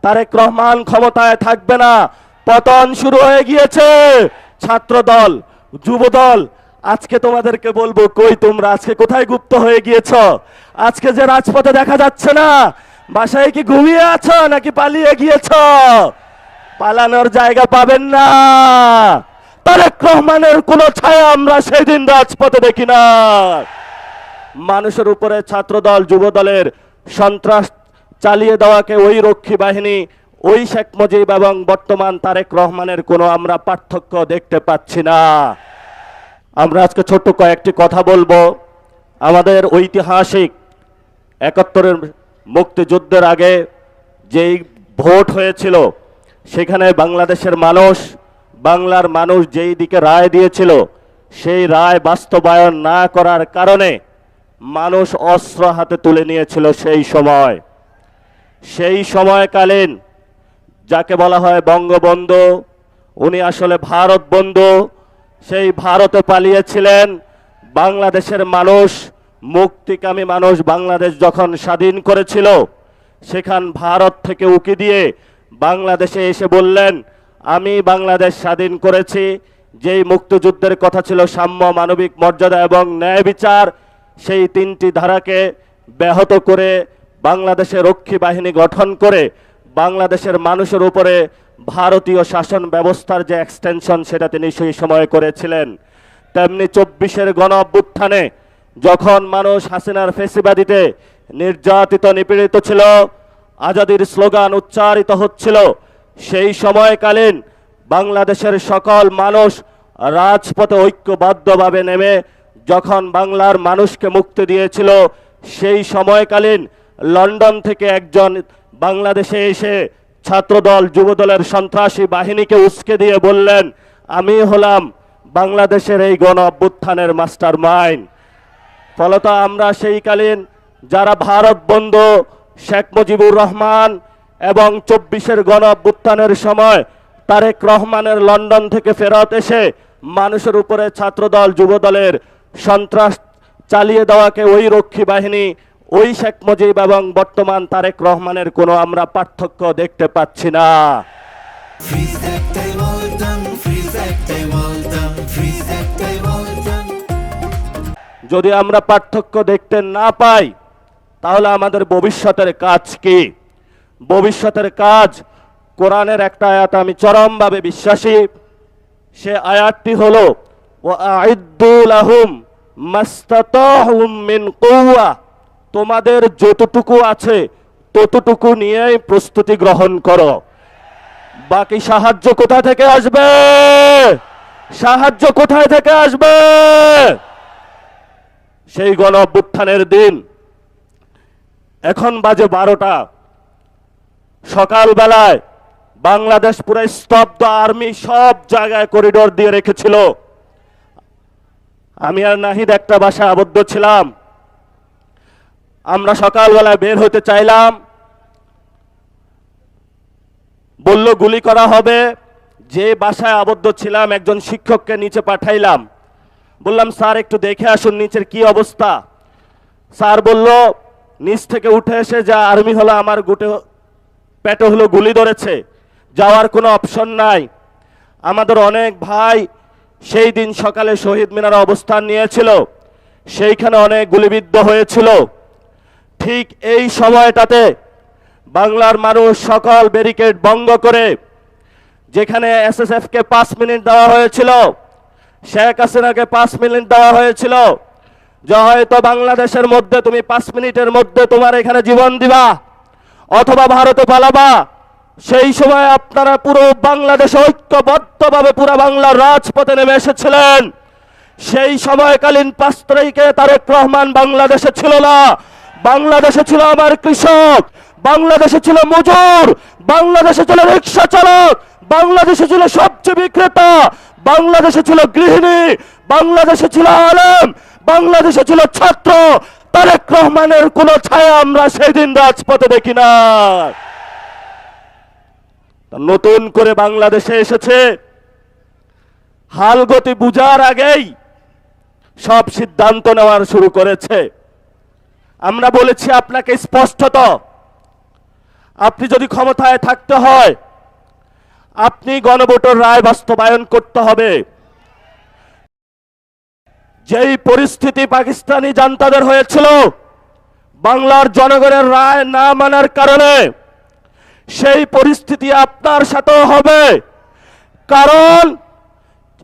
তারেক রহমান ক্ষমতায় থাকবে না, পতন শুরু হয়ে গিয়েছে। ছাত্র দল, যুব দল, আজকে তোমাদেরকে বলবো, কই তোমরা আজকে কোথায় গুপ্ত হয়ে গিয়েছ? আজকে যে রাজপথে দেখা যাচ্ছে না, বাসায় কি ঘুমিয়ে আছো নাকি পালিয়ে গিয়েছ? পালানোর জায়গা পাবেন না। তারেক রহমানের কোনো ছায়া আমরা সেদিন রাজপথে দেখি না। মানুষের উপরে ছাত্রদল, যুব দলের সন্ত্রাস চালিয়ে দেওয়াকে ওই রক্ষী বাহিনী, ওই শেখ মুজিব এবং বর্তমান তারেক রহমানের কোনো আমরা পার্থক্য দেখতে পাচ্ছি না। আমরা আজকে ছোট্ট কয়েকটি কথা বলবো। আমাদের ঐতিহাসিক ৭১-এর মুক্তিযুদ্ধের আগে যেই ভোট হয়েছিল, সেখানে বাংলাদেশের মানুষ, বাংলার মানুষ যেই দিকে রায় দিয়েছিল, সেই রায় বাস্তবায়ন না করার কারণে মানুষ অস্ত্র হাতে তুলে নিয়েছিল। সেই সময়কালীন যাকে বলা হয় বঙ্গবন্ধু, উনি আসলে ভারত বন্ধু, সেই ভারতে পালিয়েছিলেন। বাংলাদেশের মানুষ, মুক্তিকামী মানুষ বাংলাদেশ যখন স্বাধীন করেছিল, সেখান ভারত থেকে উকি দিয়ে বাংলাদেশে এসে বললেন, আমি বাংলাদেশ স্বাধীন করেছি। যেই মুক্তিযুদ্ধের কথা ছিল সাম্য, মানবিক মর্যাদা এবং ন্যায় বিচার, সেই তিনটি ধারাকে ব্যাহত করে বাংলাদেশে রক্ষী বাহিনী গঠন করে বাংলাদেশের মানুষের উপরে ভারতীয় শাসন ব্যবস্থার যে এক্সটেনশন, সেটা তিনি সেই সময় করেছিলেন। তেমনি ২৪-এর গণ অভ্যুত্থানে যখন মানুষ হাসিনার ফেসিবাদিতে নির্যাতিত, নিপীড়িত ছিল, আজাদির স্লোগান উচ্চারিত হচ্ছিল, সেই সময়কালীন বাংলাদেশের সকল মানুষ রাজপথে ঐক্যবদ্ধভাবে নেমে যখন বাংলার মানুষকে মুক্তি দিয়েছিল, সেই সময়কালীন লন্ডন থেকে একজন বাংলাদেশে এসে ছাত্রদল, যুবদলের সন্ত্রাসী বাহিনীকে উস্কে দিয়ে বললেন, আমি হলাম বাংলাদেশের এই গণ অভ্যুত্থানের মাস্টার মাইন্ড। ফলত আমরা সেইকালীন যারা ভারত বন্ধু, শেখ মুজিবুর রহমান এবং ২৪-এর গণ অভ্যুত্থানের সময় তারেক রহমানের লন্ডন থেকে ফেরত এসে মানুষের উপরে ছাত্রদল, যুবদলের সন্ত্রাস চালিয়ে দেওয়াকে ওই রক্ষী বাহিনী, ওই শেখ মুজিব এবং বর্তমান তারেক রহমানের কোনো আমরা পার্থক্য দেখতে পাচ্ছি না। যদি আমরা পার্থক্য দেখতে না পাই, তাহলে আমাদের ভবিষ্যতের কাজ কি? ভবিষ্যতের কাজ, কোরআনের একটা আয়াত আমি চরমভাবে বিশ্বাসী। সে আয়াতটি হলো, ওয়াআইদ্দু লাহুম মাস্তাতাহুম মিন কুওয়া, তোমাদের যতটুকু আছে ততটুকু নিয়েই প্রস্তুতি গ্রহণ করো। বাকি সাহায্য কোথা থেকে আসবে? সাহায্য কোথায় থেকে আসবে? সেই গণ অভ্যুত্থানের দিন, এখন বাজে ১২টা, সকালবেলায় বাংলাদেশ পুরো স্তব্ধ, আর্মি সব জায়গায় করিডোর দিয়ে রেখেছিল। আমি আর নাহিদ একটা বাসায় আবদ্ধ ছিলাম। আমরা সকালবেলায় বের হতে চাইলাম, বলল গুলি করা হবে। যে বাসায় আবদ্ধ ছিলাম, একজন শিক্ষককে নিচে পাঠাইলাম। বললাম, স্যার একটু দেখে আসুন নিচের কি অবস্থা। স্যার বলল, নিচ থেকে উঠে এসে যা আর্মি হলো, আমার পেটে হলো গুলি ধরেছে, যাওয়ার কোনো অপশন নাই। আমাদের অনেক ভাই সেই দিন সকালে শহীদ মিনারে অবস্থান নিয়েছিল, সেইখানে অনেক গুলিবিদ্ধ হয়েছিল। ঠিক এই সময়টাতে বাংলার মানুষ সকল ব্যারিকেড ভঙ্গ করে, যেখানে এসএসএফকে ৫ মিনিট দেওয়া হয়েছিল, শেখ হাসিনাকে ৫ মিনিট দেওয়া হয়েছিল, যে হয়তো বাংলাদেশের মধ্যে তুমি ৫ মিনিটের মধ্যে তোমার এখানে জীবন দিবা অথবা ভারতে পালাবা। সেই সময় আপনারা পুরো বাংলাদেশে ঐক্যবদ্ধভাবে পুরো বাংলার রাজপথে নেমে এসেছিলেন। সেই সময়কালীন ৫ তারিখে তারেক রহমান বাংলাদেশে ছিল না। বাংলাদেশে ছিল আমার কৃষক, বাংলাদেশে ছিল মজুর, বাংলাদেশে ছিল রিক্সা চালক, বাংলাদেশে ছিল সবজি বিক্রেতা, বাংলাদেশে ছিল গৃহিণী, বাংলাদেশে ছিল আলেম, বাংলাদেশে ছিল ছাত্র। তারেক রহমানের কোনো ছায়া আমরা সেদিন রাজপথে দেখি না। নতুন করে বাংলাদেশে এসেছে, হালগতি বুঝার আগেই সব সিদ্ধান্ত নেওয়ার শুরু করেছে। আমরা বলেছি আপনাকে স্পষ্টত, আপনি যদি ক্ষমতায় থাকতে হয়, আপনি গণভোটের রায় বাস্তবায়ন করতে হবে। যেই পরিস্থিতি পাকিস্তানি জান্তাদের হয়েছিল বাংলার জনগণের রায় না মানার কারণে, সেই পরিস্থিতি আপনার সাথেও হবে। কারণ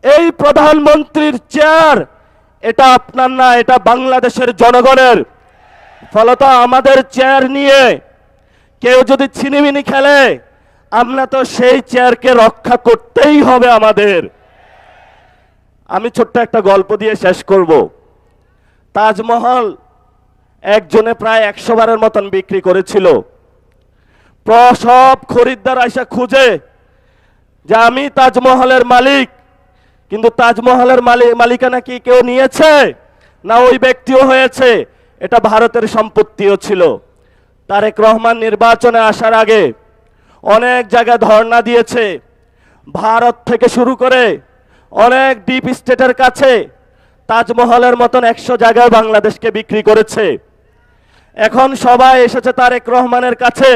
এই প্রধানমন্ত্রীর চেয়ার এটা আপনার না, এটা বাংলাদেশের জনগণের। ফলত আমাদের চেয়ার নিয়ে কেউ যদি ছিনিমিনি খেলে, আমরা তো সেই চেয়ারকে রক্ষা করতেই হবে আমাদের। আমি ছোট্ট একটা গল্প দিয়ে শেষ করব। তাজমহল একজনে প্রায় 100 বারের মতন বিক্রি করেছিল। সব খরিদ্দার আইসা খুঁজে যে আমি তাজমহলের মালিক, কিন্তু তাজমহলের মালিকানা কি কেউ নিয়েছে না ওই ব্যক্তিও হয়েছে? এটা ভারতের সম্পত্তিও ছিল। তারেক রহমান নির্বাচনে আসার আগে অনেক জায়গায় ধর্ণা দিয়েছে, ভারত থেকে শুরু করে অনেক ডিপ স্টেটের কাছে তাজমহলের মতন 100 জায়গায় বাংলাদেশকে বিক্রি করেছে। এখন সবাই এসেছে তারেক রহমানের কাছে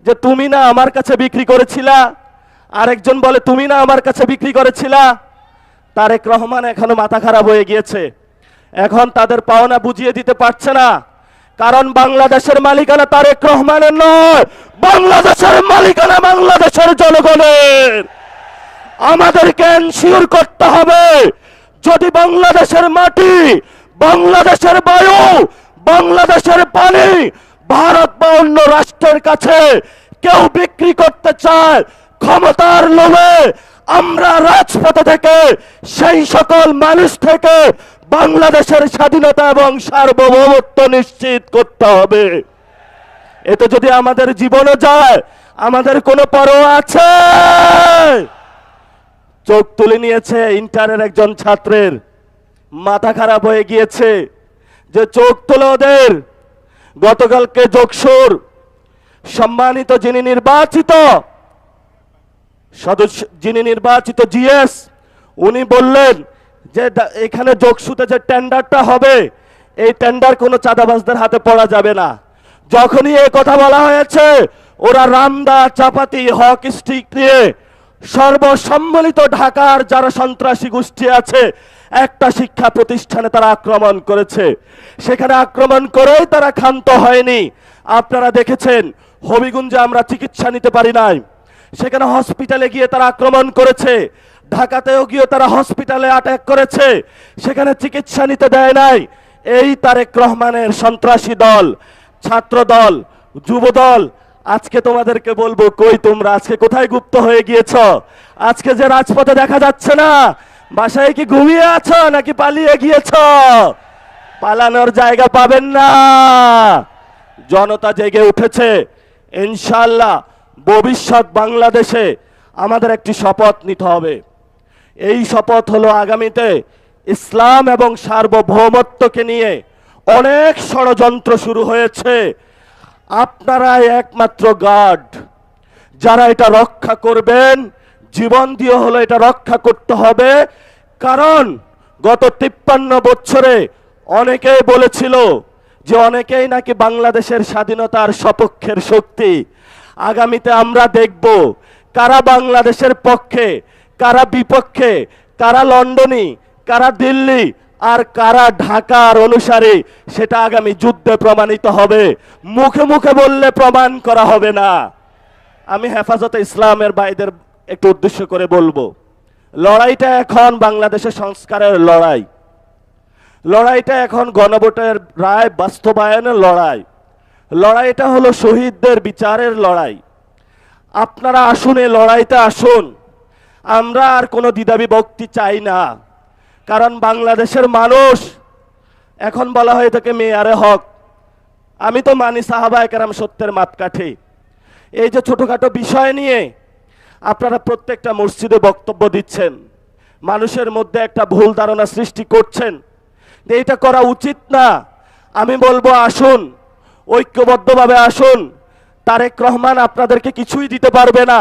যে তুমি না আমার কাছে বিক্রি করেছিলা, আরেকজন বলে তুমি না আমার কাছে বিক্রি করেছিলা। তারেক রহমান এখনো মাথা খারাপ হয়ে গিয়েছে, এখন তাদের পাওনা বুঝিয়ে দিতে পারছে না। কারণ বাংলাদেশের মালিকানা তারেক রহমানের নয়, বাংলাদেশের মালিকানা বাংলাদেশের জনগণের। আমাদেরকে এনশিওর করতে হবে যদি বাংলাদেশের মাটি, বাংলাদেশের বায়ু, বাংলাদেশের পানি ভারত বা অন্য রাষ্ট্রের কাছে কেউ বিক্রি করতে চায়, ক্ষমতার লোভে আমরা রাজপথ থেকে সেই সকল মানুষ থেকে বাংলাদেশের স্বাধীনতা এবং সার্বভৌমত্ব নিশ্চিত করতে হবে। এতে যদি আমাদের জীবনও যায়, আমাদের কোনো পরোয়া আছে? চোখ তুলে নিয়েছে ইন্টারের একজন ছাত্রের, মাথা খারাপ হয়ে গিয়েছে যে চোখ তুলে ওদের। গতকালকে যোগসুর সম্মানিত যিনি নির্বাচিত জিএস, উনি বললেন যে এখানে যোগসুতে যে টেন্ডারটা হবে, এই টেন্ডার কোনো চাঁদাবাজদের হাতে পড়া যাবে না। যখনই এই কথা বলা হয়েছে, ওরা রামদা, চাপাতি, হক স্টিক নিয়ে সর্বসম্মিলিত ঢাকার যারা সন্ত্রাসী গোষ্ঠী আছে, একটা শিক্ষা প্রতিষ্ঠানে তারা আক্রমণ করেছে। সেখানে আক্রমণ করেই তারা ক্ষান্ত হয়নি। আপনারা দেখেছেন হবিগঞ্জে আমরা চিকিৎসা নিতে পারি নাই, সেখানে হসপিটালে গিয়ে তারা আক্রমণ করেছে। ঢাকাতেও গিয়ে তারা হসপিটালে অ্যাটাক করেছে, সেখানে চিকিৎসা নিতে দেয় নাই। এই তারেক রহমানের সন্ত্রাসী দল, ছাত্র দল, যুব দল, আজকে তোমাদেরকে বলবো, কই তোমরা আজকে কোথায় গুপ্ত হয়ে গিয়েছ? আজকে যে রাজপথে দেখা যাচ্ছে না, বাসায় কি ঘুমিয়ে আছো নাকি পালিয়ে গিয়েছ? পালানোর জায়গা পাবেন না। জনতা জেগে উঠেছে। ইনশাআল্লাহ ভবিষ্যৎ বাংলাদেশে আমাদের একটি শপথ নিতে হবে। এই শপথ হলো আগামীতে ইসলাম এবং সার্বভৌমত্বকে নিয়ে অনেক ষড়যন্ত্র শুরু হয়েছে। আপনারাই একমাত্র গার্ড, যারা এটা রক্ষা করবেন। জীবন দিয়ে হলো এটা রক্ষা করতে হবে। কারণ গত 53 বছরে অনেকেই বলেছিল যে অনেকেই নাকি বাংলাদেশের স্বাধীনতার সপক্ষের শক্তি। আগামীতে আমরা দেখব কারা বাংলাদেশের পক্ষে, কারা বিপক্ষে, কারা লন্ডনী, কারা দিল্লি আর কারা ঢাকার অনুসারী, সেটা আগামী যুদ্ধে প্রমাণিত হবে। মুখে মুখে বললে প্রমাণ করা হবে না। আমি হেফাজতে ইসলামের ভাইদের একটু উদ্দেশ্য করে বলবো, লড়াইটা এখন বাংলাদেশের সংস্কারের লড়াই। লড়াইটা এখন গণভোটের রায় বাস্তবায়নের লড়াই। লড়াইটা হলো শহীদদের বিচারের লড়াই। আপনারা আসুন, এই লড়াইতে আসুন। আমরা আর কোনো দ্বিধাবিভক্তি চাই না। কারণ বাংলাদেশের মানুষ, এখন বলা হয়ে থাকে মেয়ারে হক, আমি তো মানি সাহাবায়ে কেরাম সত্যের মাপকাঠি। এই যে ছোটখাটো বিষয় নিয়ে আপনারা প্রত্যেকটা মসজিদে বক্তব্য দিচ্ছেন, মানুষের মধ্যে একটা ভুল ধারণা সৃষ্টি করছেন, এইটা করা উচিত না। আমি বলবো আসুন, ঐক্যবদ্ধভাবে আসুন। তারেক রহমান আপনাদেরকে কিছুই দিতে পারবে না।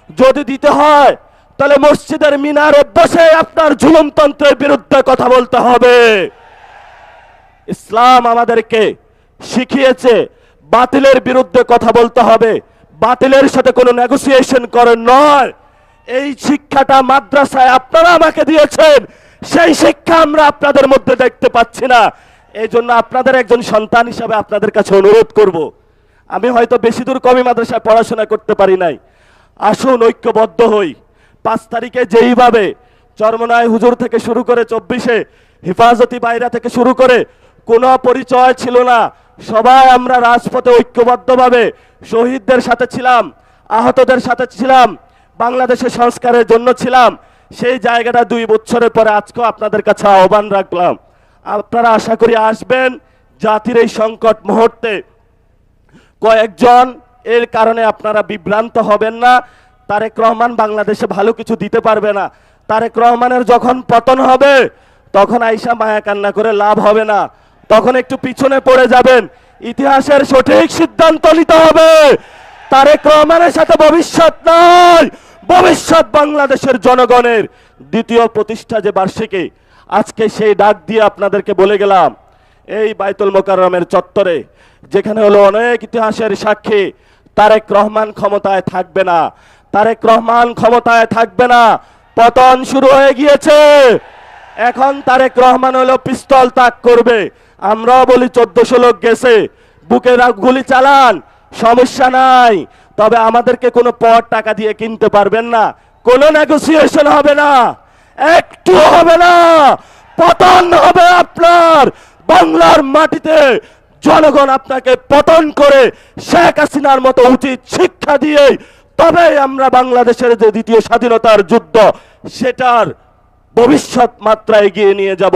যদি দিতে হয় তাহলে মসজিদের মিনারে বসে আপনার জুলুমতন্ত্রের বিরুদ্ধে কথা বলতে হবে। ইসলাম আমাদেরকে শিখিয়েছে বাতিলের বিরুদ্ধে কথা বলতে হবে, বাতিলের সাথে কোনো নেগোসিয়েশন করেন নয়। এই শিক্ষাটা মাদ্রাসায় আপনারা আমাকে দিয়েছেন, সেই শিক্ষা আমরা আপনাদের মধ্যে দেখতে পাচ্ছি না। এই জন্য আপনাদের একজন সন্তান হিসাবে আপনাদের কাছে অনুরোধ করব, আমি হয়তো বেশি দূর কমি মাদ্রাসায় পড়াশোনা করতে পারি নাই, আসুন ঐক্যবদ্ধ হই। 5 তারিখে যেইভাবে চরমনায় হুজুর থেকে শুরু করে 24-এ হেফাজতি বাইরা থেকে শুরু করে কোনো পরিচয় ছিল না, সবাই আমরা রাজপথে ঐক্যবদ্ধভাবে শহীদদের সাথে ছিলাম, আহতদের সাথে ছিলাম, বাংলাদেশের সংস্কারের জন্য ছিলাম। সেই জায়গাটা 2 বছরের পরে আজকেও আপনাদের কাছে আহ্বান রাখলাম, আপনারা আশা করি আসবেন। জাতির এই সংকট মুহূর্তে কয়েকজন এর কারণে আপনারা বিভ্রান্ত হবেন না। তারেক রহমান বাংলাদেশে ভালো কিছু দিতে পারবে না। তারেক রহমানের যখন পতন হবে তখন আইসা মায়া কান্না করে লাভ হবে না, তখন একটু পিছনে পড়ে যাবেন। ইতিহাসের সঠিক সিদ্ধান্ত নিতে হবে। তারেক রহমানের সাথে ভবিষ্যৎ নাই, ভবিষ্যৎ বাংলাদেশের জনগণের। দ্বিতীয় প্রতিষ্ঠা যে বার্ষিকী, আজকে সেই ডাক দিয়ে আপনাদেরকে বলে গেলাম, এই বাইতুল মোকাররমের চত্বরে যেখানে হলো অনেক ইতিহাসের সাক্ষী, তারেক রহমান ক্ষমতায় থাকবে না, তারেক রহমান ক্ষমতায় থাকবে না। পতন শুরু হয়ে গিয়েছে, এখন তারেক রহমান হলো পিস্তল তাক করবে। আমরাও বলি 1400 লোক গেছে, বুকে গুলি চালান, সমস্যা নাই, তবে আমাদেরকে কোনো পর টাকা দিয়ে কিনতে পারবেন না, কোনো নেগোসিয়েশন হবে না, একটু হবে না। পতন হবে আপনার বাংলার মাটিতে। জনগণ আপনাকে পতন করে শেখ হাসিনার মতো উচিত শিক্ষা দিয়ে তবে আমরা বাংলাদেশের যে দ্বিতীয় স্বাধীনতার যুদ্ধ সেটার ভবিষ্যৎ মাত্রা এগিয়ে নিয়ে যাব।